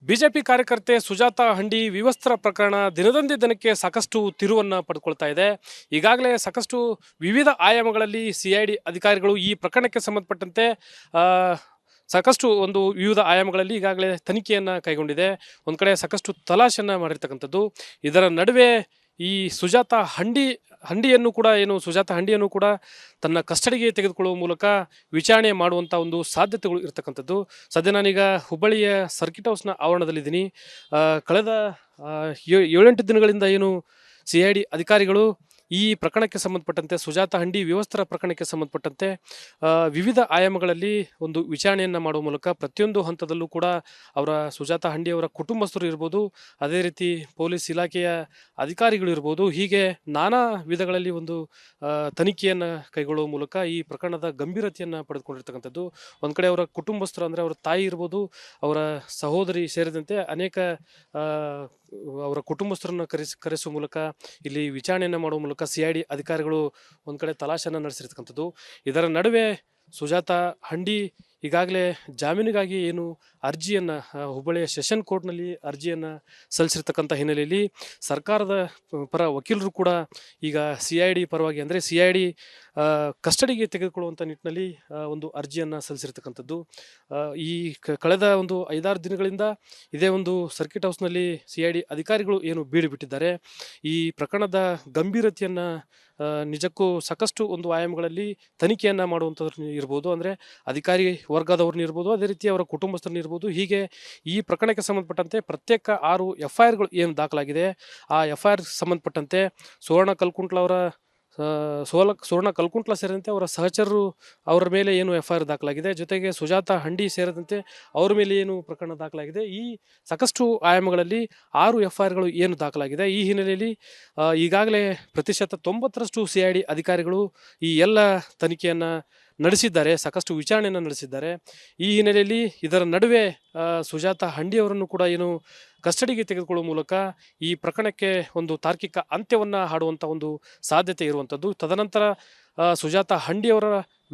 BJP ಕಾರ್ಯಕರ್ತೆ ಸುಜಾತಾ ಹಂಡಿ ವಿವಸ್ತ್ರ ಪ್ರಕರಣ ದಿನದಂದೇ ದಿನಕ್ಕೆ ಸಾಕಷ್ಟು ತಿರುವನ್ನು ಪಡ್ಕೊಳ್ತಾ ಇದೆ. ಈಗಾಗಲೇ ಸಾಕಷ್ಟು ವಿವಿಧ ಆಯಾಮಗಳಲ್ಲಿ ಸಿಐಡಿ ಅಧಿಕಾರಿಗಳು ಈ ಪ್ರಕರಣಕ್ಕೆ ಸಂಬಂಧಪಟ್ಟಂತೆ ಸಾಕಷ್ಟು ವಿವಿಧ ಆಯಾಮಗಳಲ್ಲಿ ಈಗಾಗಲೇ ತನಿಖೆಯನ್ನು ಕೈಗೊಂಡಿದೆ. ಒಂದು ಕಡೆ ಸಾಕಷ್ಟು ತಲಾಶೆಯನ್ನು ಮಾಡಿರ್ತಕ್ಕಂಥದ್ದು. ಇದರ ನಡುವೆ ಈ ಸುಜಾತಾ ಹಂಡಿಯನ್ನು ಕೂಡ ತನ್ನ ಕಸ್ಟಡಿಗೆ ತೆಗೆದುಕೊಳ್ಳುವ ಮೂಲಕ ವಿಚಾರಣೆ ಮಾಡುವಂಥ ಒಂದು ಸಾಧ್ಯತೆಗಳು ಇರತಕ್ಕಂಥದ್ದು. ಸದ್ಯ ನಾನೀಗ ಹುಬ್ಬಳ್ಳಿಯ ಸರ್ಕಿಟ್ ಹೌಸ್ನ ಆವರಣದಲ್ಲಿದ್ದೀನಿ. ಕಳೆದ 7-8 ದಿನಗಳಿಂದ ಸಿಐಡಿ ಅಧಿಕಾರಿಗಳು ಈ ಪ್ರಕರಣಕ್ಕೆ ಸಂಬಂಧಪಟ್ಟಂತೆ ಸುಜಾತಾ ಹಂಡಿ ವಿವಸ್ತ್ರ ಪ್ರಕರಣಕ್ಕೆ ಸಂಬಂಧಪಟ್ಟಂತೆ ವಿವಿಧ ಆಯಾಮಗಳಲ್ಲಿ ಒಂದು ವಿಚಾರಣೆಯನ್ನು ಮಾಡುವ ಮೂಲಕ ಪ್ರತಿಯೊಂದು ಹಂತದಲ್ಲೂ ಕೂಡ ಸುಜಾತಾ ಹಂಡಿ ಅವರ ಕುಟುಂಬಸ್ಥರು ಇರ್ಬೋದು, ಅದೇ ರೀತಿ ಪೊಲೀಸ್ ಇಲಾಖೆಯ ಅಧಿಕಾರಿಗಳು ಇರ್ಬೋದು, ಹೀಗೆ ನಾನಾ ವಿಧಗಳಲ್ಲಿ ತನಿಖೆಯನ್ನು ಕೈಗೊಳ್ಳುವ ಮೂಲಕ ಈ ಪ್ರಕರಣದ ಗಂಭೀರತೆಯನ್ನು ಪಡೆದುಕೊಂಡಿರ್ತಕ್ಕಂಥದ್ದು. ಒಂದು ಕಡೆ ಅವರ ಕುಟುಂಬಸ್ಥರು ಅಂದರೆ ಅವರ ತಾಯಿ ಇರ್ಬೋದು, ಅವರ ಸಹೋದರಿ ಸೇರಿದಂತೆ ಅನೇಕ ಅವರ ಕುಟುಂಬಸ್ಥರನ್ನು ಕರೆಸುವ ಮೂಲಕ ಇಲ್ಲಿ ವಿಚಾರಣೆಯನ್ನು ಮಾಡುವ ಮೂಲಕ ಸಿಐಡಿ ಅಧಿಕಾರಿಗಳು ಒಂದು ಕಡೆ ತಲಾಶೆಯನ್ನು ನಡೆಸಿರ್ತಕ್ಕಂಥದ್ದು. ಇದರ ನಡುವೆ ಸುಜಾತಾ ಹಂಡಿ ಈಗಾಗಲೇ ಜಾಮೀನಿಗಾಗಿ ಅರ್ಜಿಯನ್ನು ಹುಬ್ಬಳ್ಳಿಯ ಸೆಷನ್ ಕೋರ್ಟ್ನಲ್ಲಿ ಅರ್ಜಿಯನ್ನು ಸಲ್ಲಿಸಿರ್ತಕ್ಕಂಥ ಹಿನ್ನೆಲೆಯಲ್ಲಿ ಸರ್ಕಾರದ ಪರ ವಕೀಲರು ಕೂಡ ಈಗ ಸಿಐಡಿ ಪರವಾಗಿ ಅಂದರೆ ಸಿಐಡಿ ಕಸ್ಟಡಿಗೆ ತೆಗೆದುಕೊಳ್ಳುವಂಥ ನಿಟ್ಟಿನಲ್ಲಿ ಒಂದು ಅರ್ಜಿಯನ್ನು ಸಲ್ಲಿಸಿರ್ತಕ್ಕಂಥದ್ದು. ಈ ಕಳೆದ 5-6 ದಿನಗಳಿಂದ ಇದೇ ಸರ್ಕಿಟ್ ಹೌಸ್ನಲ್ಲಿ ಸಿಐಡಿ ಅಧಿಕಾರಿಗಳು ಬೀಡು ಬಿಟ್ಟಿದ್ದಾರೆ. ಈ ಪ್ರಕರಣದ ಗಂಭೀರತೆಯನ್ನು ನಿಜಕ್ಕೂ ಸಾಕಷ್ಟು ಆಯಾಮಗಳಲ್ಲಿ ತನಿಖೆಯನ್ನು ಮಾಡುವಂಥವ್ರು ಇರ್ಬೋದು, ಅಂದರೆ ಅಧಿಕಾರಿ ವರ್ಗದವ್ರನ್ನ ಇರ್ಬೋದು, ಅದೇ ರೀತಿ ಅವರ ಕುಟುಂಬಸ್ಥರನ್ನ ಇರ್ಬೋದು. ಹೀಗೆ ಈ ಪ್ರಕರಣಕ್ಕೆ ಸಂಬಂಧಪಟ್ಟಂತೆ ಪ್ರತ್ಯೇಕ 6 FIRಗಳು ದಾಖಲಾಗಿದೆ. ಆ FIR ಸಂಬಂಧಪಟ್ಟಂತೆ ಸುವರ್ಣ ಕಲ್ಕುಂಟ್ಲ ಸೇರಿದಂತೆ ಅವರ ಸಹಚರರು ಅವರ ಮೇಲೆ FIR ದಾಖಲಾಗಿದೆ. ಜೊತೆಗೆ ಸುಜಾತಾ ಹಂಡಿ ಸೇರಿದಂತೆ ಅವರ ಮೇಲೆ ಪ್ರಕರಣ ದಾಖಲಾಗಿದೆ. ಈ ಸಾಕಷ್ಟು ಆಯಾಮಗಳಲ್ಲಿ 6 FIRಗಳು ದಾಖಲಾಗಿದೆ. ಈ ಹಿನ್ನೆಲೆಯಲ್ಲಿ ಈಗಾಗಲೇ 90% ಸಿಐಡಿ ಅಧಿಕಾರಿಗಳು ಈ ಎಲ್ಲ ತನಿಖೆಯನ್ನು ನಡೆಸಿದ್ದಾರೆ, ಸಾಕಷ್ಟು ವಿಚಾರಣೆಯನ್ನು ನಡೆಸಿದ್ದಾರೆ. ಈ ಹಿನ್ನೆಲೆಯಲ್ಲಿ ಇದರ ನಡುವೆ ಸುಜಾತಾ ಹಂಡಿ ಅವರನ್ನು ಕೂಡ ಕಸ್ಟಡಿಗೆ ತೆಗೆದುಕೊಳ್ಳುವ ಮೂಲಕ ಈ ಪ್ರಕರಣಕ್ಕೆ ತಾರ್ಕಿಕ ಅಂತ್ಯವನ್ನು ಹಾಡುವಂಥ ಸಾಧ್ಯತೆ ಇರುವಂಥದ್ದು. ತದನಂತರ ಸುಜಾತಾ ಹಂಡಿ ಅವರ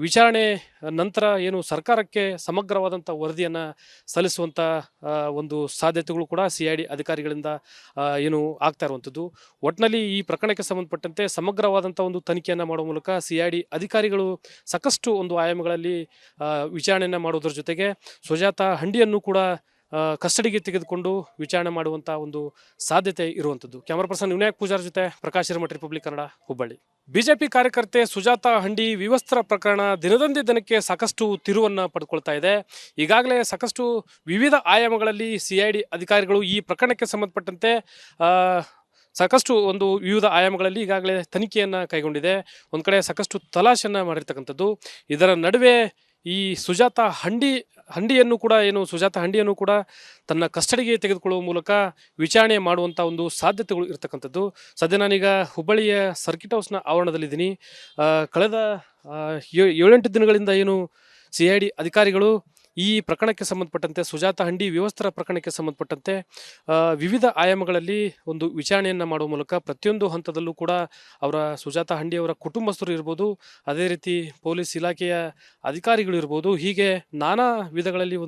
ವಿಚಾರಣೆ ನಂತರ ಸರ್ಕಾರಕ್ಕೆ ಸಮಗ್ರವಾದಂಥ ವರದಿಯನ್ನು ಸಲ್ಲಿಸುವಂಥ ಸಾಧ್ಯತೆಗಳು ಕೂಡ ಸಿಐಡಿ ಅಧಿಕಾರಿಗಳಿಂದ ಆಗ್ತಾ ಇರುವಂಥದ್ದು. ಒಟ್ಟಿನಲ್ಲಿ ಈ ಪ್ರಕರಣಕ್ಕೆ ಸಂಬಂಧಪಟ್ಟಂತೆ ಸಮಗ್ರವಾದಂಥ ತನಿಖೆಯನ್ನು ಮಾಡುವ ಮೂಲಕ ಸಿಐಡಿ ಅಧಿಕಾರಿಗಳು ಸಾಕಷ್ಟು ಆಯಾಮಗಳಲ್ಲಿ ವಿಚಾರಣೆಯನ್ನು ಮಾಡೋದ್ರ ಜೊತೆಗೆ ಸುಜಾತಾ ಹಂಡಿಯನ್ನು ಕೂಡ ಕಸ್ಟಡಿಗೆ ತೆಗೆದುಕೊಂಡು ವಿಚಾರಣೆ ಮಾಡುವಂಥ ಸಾಧ್ಯತೆ ಇರುವಂಥದ್ದು. ಕ್ಯಾಮರಾ ಪರ್ಸನ್ ವಿನಾಯಕ್ ಪೂಜಾರ್ ಜೊತೆ ಪ್ರಕಾಶ್ ಹಿರೇಮಠ, ರಿಪಬ್ಲಿಕ್ ಕನ್ನಡ, ಹುಬ್ಬಳ್ಳಿ. ಬಿಜೆಪಿ ಕಾರ್ಯಕರ್ತೆ ಸುಜಾತಾ ಹಂಡಿ ವಿವಸ್ತ್ರ ಪ್ರಕರಣ ದಿನದಂದೇ ದಿನಕ್ಕೆ ಸಾಕಷ್ಟು ತಿರುವನ್ನು ಪಡ್ಕೊಳ್ತಾ ಇದೆ. ಈಗಾಗಲೇ ಸಾಕಷ್ಟು ವಿವಿಧ ಆಯಾಮಗಳಲ್ಲಿ ಸಿಐಡಿ ಅಧಿಕಾರಿಗಳು ಈ ಪ್ರಕರಣಕ್ಕೆ ಸಂಬಂಧಪಟ್ಟಂತೆ ಸಾಕಷ್ಟು ವಿವಿಧ ಆಯಾಮಗಳಲ್ಲಿ ಈಗಾಗಲೇ ತನಿಖೆಯನ್ನು ಕೈಗೊಂಡಿದೆ. ಒಂದು ಕಡೆ ಸಾಕಷ್ಟು ತಲಾಶೆಯನ್ನು ಮಾಡಿರ್ತಕ್ಕಂಥದ್ದು. ಇದರ ನಡುವೆ ಈ ಸುಜಾತಾ ಹಂಡಿಯನ್ನು ಕೂಡ ತನ್ನ ಕಸ್ಟಡಿಗೆ ತೆಗೆದುಕೊಳ್ಳುವ ಮೂಲಕ ವಿಚಾರಣೆ ಮಾಡುವಂಥ ಸಾಧ್ಯತೆಗಳು ಇರತಕ್ಕಂಥದ್ದು. ಸದ್ಯ ನಾನೀಗ ಹುಬ್ಬಳ್ಳಿಯ ಸರ್ಕಿಟ್ ಹೌಸ್ನ ಆವರಣದಲ್ಲಿದ್ದೀನಿ. ಕಳೆದ 7-8 ದಿನಗಳಿಂದ ಸಿಐಡಿ ಅಧಿಕಾರಿಗಳು ಈ ಪ್ರಕರಣಕ್ಕೆ ಸಂಬಂಧಪಟ್ಟಂತೆ ಸುಜಾತಾ ಹಂಡಿ ವಿವಸ್ತ್ರ ಪ್ರಕರಣಕ್ಕೆ ಸಂಬಂಧಪಟ್ಟಂತೆ ವಿವಿಧ ಆಯಾಮಗಳಲ್ಲಿ ವಿಚಾರಣೆಯನ್ನು ಮಾಡುವ ಮೂಲಕ ಪ್ರತಿಯೊಂದು ಹಂತದಲ್ಲೂ ಕೂಡ ಸುಜಾತಾ ಹಂಡಿ ಅವರ ಕುಟುಂಬಸ್ಥರು ಇರ್ಬೋದು, ಅದೇ ರೀತಿ ಪೊಲೀಸ್ ಇಲಾಖೆಯ ಅಧಿಕಾರಿಗಳು ಇರ್ಬೋದು, ಹೀಗೆ ನಾನಾ ವಿಧಗಳಲ್ಲಿ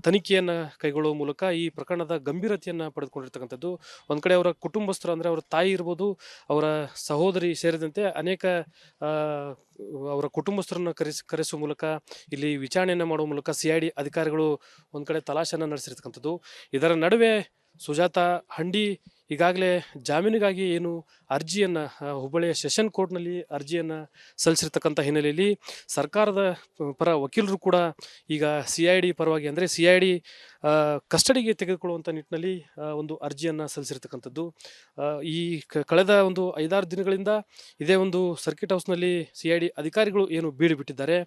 ತನಿಖೆಯನ್ನು ಕೈಗೊಳ್ಳುವ ಮೂಲಕ ಈ ಪ್ರಕರಣದ ಗಂಭೀರತೆಯನ್ನು ಪಡೆದುಕೊಂಡಿರ್ತಕ್ಕಂಥದ್ದು. ಒಂದು ಕಡೆ ಅವರ ಕುಟುಂಬಸ್ಥರು ಅಂದರೆ ಅವರ ತಾಯಿ ಇರ್ಬೋದು, ಅವರ ಸಹೋದರಿ ಸೇರಿದಂತೆ ಅನೇಕ ಅವರ ಕುಟುಂಬಸ್ಥರನ್ನು ಕರೆಸುವ ಮೂಲಕ ಇಲ್ಲಿ ವಿಚಾರಣೆಯನ್ನು ಮಾಡುವ ಮೂಲಕ ಸಿಐಡಿ ಅಧಿಕಾರಿಗಳು ಒಂದು ಕಡೆ ತಲಾಶೆಯನ್ನು ನಡೆಸಿರ್ತಕ್ಕಂಥದ್ದು. ಇದರ ನಡುವೆ ಸುಜಾತಾ ಹಂಡಿ ಈಗಾಗಲೇ ಜಾಮೀನಿಗಾಗಿ ಅರ್ಜಿಯನ್ನು ಹುಬ್ಬಳ್ಳಿಯ ಸೆಷನ್ ಕೋರ್ಟ್ನಲ್ಲಿ ಅರ್ಜಿಯನ್ನು ಸಲ್ಲಿಸಿರ್ತಕ್ಕಂಥ ಹಿನ್ನೆಲೆಯಲ್ಲಿ ಸರ್ಕಾರದ ಪರ ವಕೀಲರು ಕೂಡ ಈಗ ಸಿಐಡಿ ಪರವಾಗಿ ಅಂದರೆ ಸಿಐಡಿ ಕಸ್ಟಡಿಗೆ ತೆಗೆದುಕೊಳ್ಳುವಂಥ ನಿಟ್ಟಿನಲ್ಲಿ ಅರ್ಜಿಯನ್ನು ಸಲ್ಲಿಸಿರ್ತಕ್ಕಂಥದ್ದು. ಈ ಕಳೆದ 5-6 ದಿನಗಳಿಂದ ಇದೇ ಸರ್ಕಿಟ್ ಹೌಸ್ನಲ್ಲಿ ಸಿಐಡಿ ಅಧಿಕಾರಿಗಳು ಬೀಡು ಬಿಟ್ಟಿದ್ದಾರೆ.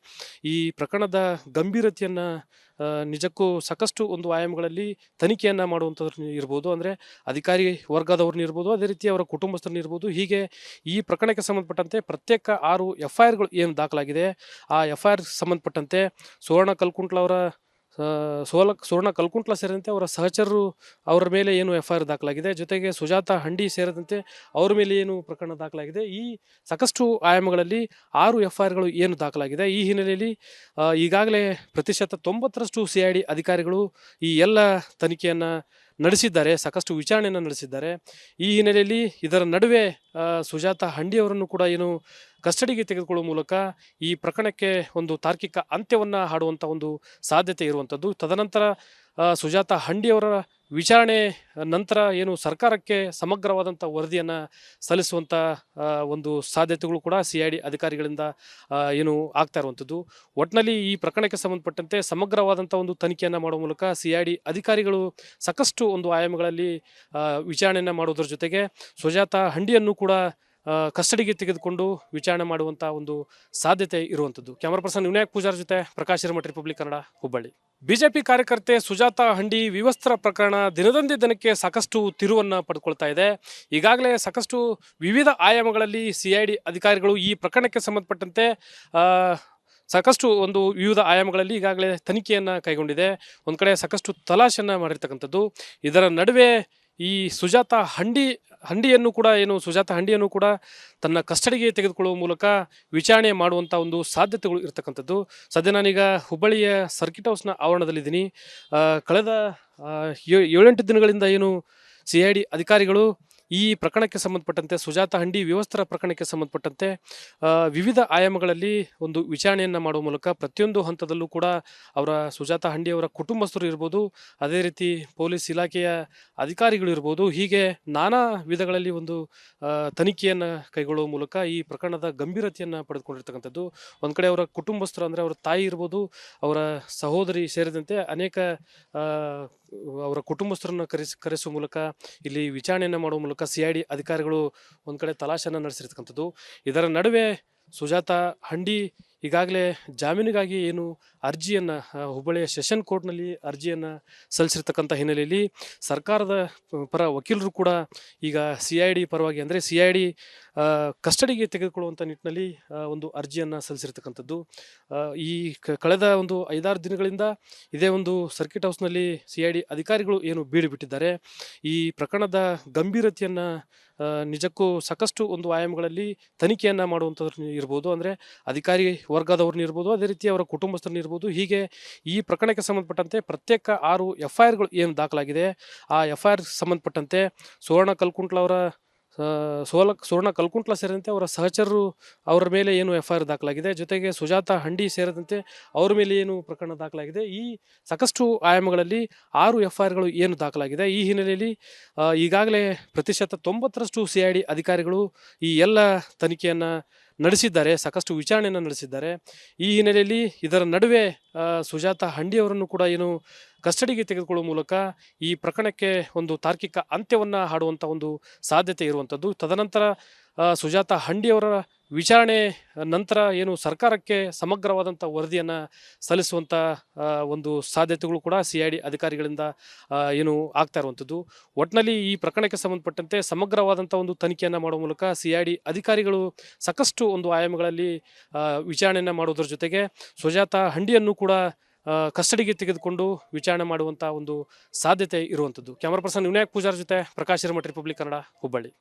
ಈ ಪ್ರಕರಣದ ಗಂಭೀರತೆಯನ್ನು ನಿಜಕ್ಕೂ ಸಾಕಷ್ಟು ಆಯಾಮಗಳಲ್ಲಿ ತನಿಖೆಯನ್ನು ಮಾಡುವಂಥವ್ರು ಇರ್ಬೋದು, ಅಂದರೆ ಅಧಿಕಾರಿ ವರ್ಗದವ್ರನ್ನ ಇರ್ಬೋದು, ಅದೇ ರೀತಿ ಅವರ ಕುಟುಂಬಸ್ಥರನ್ನ ಇರ್ಬೋದು. ಹೀಗೆ ಈ ಪ್ರಕರಣಕ್ಕೆ ಸಂಬಂಧಪಟ್ಟಂತೆ ಪ್ರತ್ಯೇಕ 6 FIRಗಳು ದಾಖಲಾಗಿದೆ. ಆ FIR ಸಂಬಂಧಪಟ್ಟಂತೆ ಸುವರ್ಣ ಕಲ್ಕುಂಟ್ಲ ಸುವರ್ಣ ಕಲ್ಕುಂಟ್ಲ ಸೇರಿದಂತೆ ಅವರ ಸಹಚರರು ಅವರ ಮೇಲೆ ಏನು FIR ದಾಖಲಾಗಿದೆ, ಜೊತೆಗೆ ಸುಜಾತ ಹಂಡಿ ಸೇರಿದಂತೆ ಅವರ ಮೇಲೆ ಏನು ಪ್ರಕರಣ ದಾಖಲಾಗಿದೆ. ಈ ಸಾಕಷ್ಟು ಆಯಾಮಗಳಲ್ಲಿ 6 FIRಗಳು ಏನು ದಾಖಲಾಗಿದೆ. ಈ ಹಿನ್ನೆಲೆಯಲ್ಲಿ ಈಗಾಗಲೇ ಪ್ರತಿಶತ 90ರಷ್ಟು CID ಅಧಿಕಾರಿಗಳು ಈ ಎಲ್ಲ ತನಿಖೆಯನ್ನು ನಡೆಸಿದ್ದಾರೆ, ಸಾಕಷ್ಟು ವಿಚಾರಣೆಯನ್ನು ನಡೆಸಿದ್ದಾರೆ. ಈ ಹಿನ್ನೆಲೆಯಲ್ಲಿ ಇದರ ನಡುವೆ ಸುಜಾತ ಹಂಡಿ ಅವರನ್ನು ಕೂಡ ಏನು ಕಸ್ಟಡಿಗೆ ತೆಗೆದುಕೊಳ್ಳುವ ಮೂಲಕ ಈ ಪ್ರಕರಣಕ್ಕೆ ಒಂದು ತಾರ್ಕಿಕ ಅಂತ್ಯವನ್ನು ಹಾಡುವಂಥ ಒಂದು ಸಾಧ್ಯತೆ ಇರುವಂಥದ್ದು. ತದನಂತರ ಸುಜಾತ ಹಂಡಿಯವರ ವಿಚಾರಣೆ ನಂತರ ಏನು ಸರ್ಕಾರಕ್ಕೆ ಸಮಗ್ರವಾದಂಥ ವರದಿಯನ್ನು ಸಲ್ಲಿಸುವಂಥ ಒಂದು ಸಾಧ್ಯತೆಗಳು ಕೂಡ CID ಅಧಿಕಾರಿಗಳಿಂದ ಏನು ಆಗ್ತಾ ಇರುವಂಥದ್ದು. ಒಟ್ಟಿನಲ್ಲಿ ಈ ಪ್ರಕರಣಕ್ಕೆ ಸಂಬಂಧಪಟ್ಟಂತೆ ಸಮಗ್ರವಾದಂಥ ಒಂದು ತನಿಖೆಯನ್ನು ಮಾಡುವ ಮೂಲಕ CID ಅಧಿಕಾರಿಗಳು ಸಾಕಷ್ಟು ಒಂದು ಆಯಾಮಗಳಲ್ಲಿ ವಿಚಾರಣೆಯನ್ನು ಮಾಡೋದ್ರ ಜೊತೆಗೆ ಸುಜಾತ ಹಂಡಿಯನ್ನು ಕೂಡ ಕಸ್ಟಡಿಗೆ ತೆಗೆದುಕೊಂಡು ವಿಚಾರಣೆ ಮಾಡುವಂಥ ಒಂದು ಸಾಧ್ಯತೆ ಇರುವಂಥದ್ದು. ಕ್ಯಾಮರಾ ಪರ್ಸನ್ ವಿನಾಯಕ್ ಪೂಜಾರ್ ಜೊತೆ ಪ್ರಕಾಶ್ ಹಿರೇಮಠ, ರಿಪಬ್ಲಿಕ್ ಕನ್ನಡ, ಹುಬ್ಬಳ್ಳಿ. ಬಿಜೆಪಿ ಕಾರ್ಯಕರ್ತೆ ಸುಜಾತ ಹಂಡಿ ವಿವಸ್ತ್ರ ಪ್ರಕರಣ ದಿನದಂದೇ ದಿನಕ್ಕೆ ಸಾಕಷ್ಟು ತಿರುವನ್ನು ಪಡ್ಕೊಳ್ತಾ ಇದೆ. ಈಗಾಗಲೇ ಸಾಕಷ್ಟು ವಿವಿಧ ಆಯಾಮಗಳಲ್ಲಿ CID ಅಧಿಕಾರಿಗಳು ಈ ಪ್ರಕರಣಕ್ಕೆ ಸಂಬಂಧಪಟ್ಟಂತೆ ಸಾಕಷ್ಟು ಒಂದು ವಿವಿಧ ಆಯಾಮಗಳಲ್ಲಿ ಈಗಾಗಲೇ ತನಿಖೆಯನ್ನು ಕೈಗೊಂಡಿದೆ. ಒಂದು ಕಡೆ ಸಾಕಷ್ಟು ತಲಾಶೆಯನ್ನು ಮಾಡಿರ್ತಕ್ಕಂಥದ್ದು. ಇದರ ನಡುವೆ ಈ ಸುಜಾತ ಹಂಡಿಯನ್ನು ಕೂಡ ತನ್ನ ಕಸ್ಟಡಿಗೆ ತೆಗೆದುಕೊಳ್ಳುವ ಮೂಲಕ ವಿಚಾರಣೆ ಮಾಡುವಂಥ ಒಂದು ಸಾಧ್ಯತೆಗಳು ಇರತಕ್ಕಂಥದ್ದು. ಸದ್ಯ ನಾನೀಗ ಹುಬ್ಬಳ್ಳಿಯ ಸರ್ಕಿಟ್ ಹೌಸ್ನ ಆವರಣದಲ್ಲಿದ್ದೀನಿ. ಕಳೆದ 7-8 ದಿನಗಳಿಂದ ಏನು CID ಅಧಿಕಾರಿಗಳು ಈ ಪ್ರಕರಣಕ್ಕೆ ಸಂಬಂಧಪಟ್ಟಂತೆ ಸುಜಾತ ಹಂಡಿ ವಿವಸ್ತ್ರ ಪ್ರಕರಣಕ್ಕೆ ಸಂಬಂಧಪಟ್ಟಂತೆ ವಿವಿಧ ಆಯಾಮಗಳಲ್ಲಿ ಒಂದು ವಿಚಾರಣೆಯನ್ನು ಮಾಡುವ ಮೂಲಕ ಪ್ರತಿಯೊಂದು ಹಂತದಲ್ಲೂ ಕೂಡ ಸುಜಾತ ಹಂಡಿ ಅವರ ಕುಟುಂಬಸ್ಥರು ಇರ್ಬೋದು, ಅದೇ ರೀತಿ ಪೊಲೀಸ್ ಇಲಾಖೆಯ ಅಧಿಕಾರಿಗಳು ಇರ್ಬೋದು, ಹೀಗೆ ನಾನಾ ವಿಧಗಳಲ್ಲಿ ಒಂದು ತನಿಖೆಯನ್ನು ಕೈಗೊಳ್ಳುವ ಮೂಲಕ ಈ ಪ್ರಕರಣದ ಗಂಭೀರತೆಯನ್ನು ಪಡೆದುಕೊಂಡಿರ್ತಕ್ಕಂಥದ್ದು. ಒಂದು ಕಡೆ ಅವರ ಕುಟುಂಬಸ್ಥರು ಅಂದರೆ ಅವರ ತಾಯಿ ಇರ್ಬೋದು, ಅವರ ಸಹೋದರಿ ಸೇರಿದಂತೆ ಅನೇಕ ಅವರ ಕುಟುಂಬಸ್ಥರನ್ನು ಕರೆಸುವ ಮೂಲಕ ಇಲ್ಲಿ ವಿಚಾರಣೆಯನ್ನು ಮಾಡುವ ಮೂಲಕ CID ಅಧಿಕಾರಿಗಳು ಒಂದು ಕಡೆ ತಲಾಶೆಯನ್ನು ನಡೆಸಿರ್ತಕ್ಕಂಥದ್ದು. ಇದರ ನಡುವೆ ಸುಜಾತ ಹಂಡಿ ಈಗಾಗಲೇ ಜಾಮೀನಿಗಾಗಿ ಏನು ಅರ್ಜಿಯನ್ನು ಹುಬ್ಬಳ್ಳಿಯ ಸೆಷನ್ ಕೋರ್ಟ್ನಲ್ಲಿ ಅರ್ಜಿಯನ್ನು ಸಲ್ಲಿಸಿರ್ತಕ್ಕಂಥ ಹಿನ್ನೆಲೆಯಲ್ಲಿ ಸರ್ಕಾರದ ಪರ ವಕೀಲರು ಕೂಡ ಈಗ CID ಪರವಾಗಿ ಅಂದರೆ CID ಕಸ್ಟಡಿಗೆ ತೆಗೆದುಕೊಳ್ಳುವಂಥ ನಿಟ್ಟಿನಲ್ಲಿ ಒಂದು ಅರ್ಜಿಯನ್ನು ಸಲ್ಲಿಸಿರ್ತಕ್ಕಂಥದ್ದು. ಈ ಕಳೆದ ಒಂದು 5-6 ದಿನಗಳಿಂದ ಇದೇ ಒಂದು ಸರ್ಕಿಟ್ ಹೌಸ್ನಲ್ಲಿ CID ಅಧಿಕಾರಿಗಳು ಏನು ಬೀಡು ಬಿಟ್ಟಿದ್ದಾರೆ. ಈ ಪ್ರಕರಣದ ಗಂಭೀರತೆಯನ್ನು ನಿಜಕ್ಕೂ ಸಾಕಷ್ಟು ಒಂದು ಆಯಾಮಗಳಲ್ಲಿ ತನಿಖೆಯನ್ನು ಮಾಡುವಂಥವ್ರು ಇರ್ಬೋದು, ಅಂದರೆ ಅಧಿಕಾರಿ ವರ್ಗದವ್ರನ್ನ ಇರ್ಬೋದು, ಅದೇ ರೀತಿ ಅವರ ಕುಟುಂಬಸ್ಥರನ್ನ ಇರ್ಬೋದು. ಹೀಗೆ ಈ ಪ್ರಕರಣಕ್ಕೆ ಸಂಬಂಧಪಟ್ಟಂತೆ ಪ್ರತ್ಯೇಕ 6 FIRಗಳು ಏನು ದಾಖಲಾಗಿದೆ, ಆ FIR ಸಂಬಂಧಪಟ್ಟಂತೆ ಸುವರ್ಣ ಕಲ್ಕುಂಟ್ಲ ಸೇರಿದಂತೆ ಅವರ ಸಹಚರರು ಅವರ ಮೇಲೆ ಏನು FIR ದಾಖಲಾಗಿದೆ, ಜೊತೆಗೆ ಸುಜಾತ ಹಂಡಿ ಸೇರಿದಂತೆ ಅವರ ಮೇಲೆ ಏನು ಪ್ರಕರಣ ದಾಖಲಾಗಿದೆ. ಈ ಸಾಕಷ್ಟು ಆಯಾಮಗಳಲ್ಲಿ 6 FIRಗಳು ಏನು ದಾಖಲಾಗಿದೆ. ಈ ಹಿನ್ನೆಲೆಯಲ್ಲಿ ಈಗಾಗಲೇ ಪ್ರತಿಶತ 90ರಷ್ಟು CID ಅಧಿಕಾರಿಗಳು ಈ ಎಲ್ಲ ತನಿಖೆಯನ್ನು ನಡೆಸಿದ್ದಾರೆ, ಸಾಕಷ್ಟು ವಿಚಾರಣೆಯನ್ನು ನಡೆಸಿದ್ದಾರೆ. ಈ ಹಿನ್ನೆಲೆಯಲ್ಲಿ ಇದರ ನಡುವೆ ಸುಜಾತ ಹಂಡಿ ಅವರನ್ನು ಕೂಡ ಏನು ಕಸ್ಟಡಿಗೆ ತೆಗೆದುಕೊಳ್ಳುವ ಮೂಲಕ ಈ ಪ್ರಕರಣಕ್ಕೆ ಒಂದು ತಾರ್ಕಿಕ ಅಂತ್ಯವನ್ನು ಹಾಡುವಂಥ ಒಂದು ಸಾಧ್ಯತೆ ಇರುವಂಥದ್ದು. ತದನಂತರ ಸುಜಾತ ಹಂಡಿಯವರ ವಿಚಾರಣೆ ನಂತರ ಏನು ಸರ್ಕಾರಕ್ಕೆ ಸಮಗ್ರವಾದಂಥ ವರದಿಯನ್ನು ಸಲ್ಲಿಸುವಂಥ ಒಂದು ಸಾಧ್ಯತೆಗಳು ಕೂಡ CID ಅಧಿಕಾರಿಗಳಿಂದ ಏನು ಆಗ್ತಾ ಇರುವಂಥದ್ದು. ಒಟ್ಟಿನಲ್ಲಿ ಈ ಪ್ರಕರಣಕ್ಕೆ ಸಂಬಂಧಪಟ್ಟಂತೆ ಸಮಗ್ರವಾದಂಥ ಒಂದು ತನಿಖೆಯನ್ನು ಮಾಡುವ ಮೂಲಕ CID ಅಧಿಕಾರಿಗಳು ಸಾಕಷ್ಟು ಒಂದು ಆಯಾಮಗಳಲ್ಲಿ ವಿಚಾರಣೆಯನ್ನು ಮಾಡೋದ್ರ ಜೊತೆಗೆ ಸುಜಾತ ಹಂಡಿಯನ್ನು ಕೂಡ ಕಸ್ಟಡಿಗೆ ತೆಗೆದುಕೊಂಡು ವಿಚಾರಣೆ ಮಾಡುವಂಥ ಒಂದು ಸಾಧ್ಯತೆ ಇರುವಂಥದ್ದು. ಕ್ಯಾಮರಾ ಪರ್ಸನ್ ವಿನಾಯಕ್ ಪೂಜಾರ್ ಜೊತೆ ಪ್ರಕಾಶ್ ಹಿರೇಮಠ, ರಿಪಬ್ಲಿಕ್ ಕನ್ನಡ, ಹುಬ್ಬಳ್ಳಿ.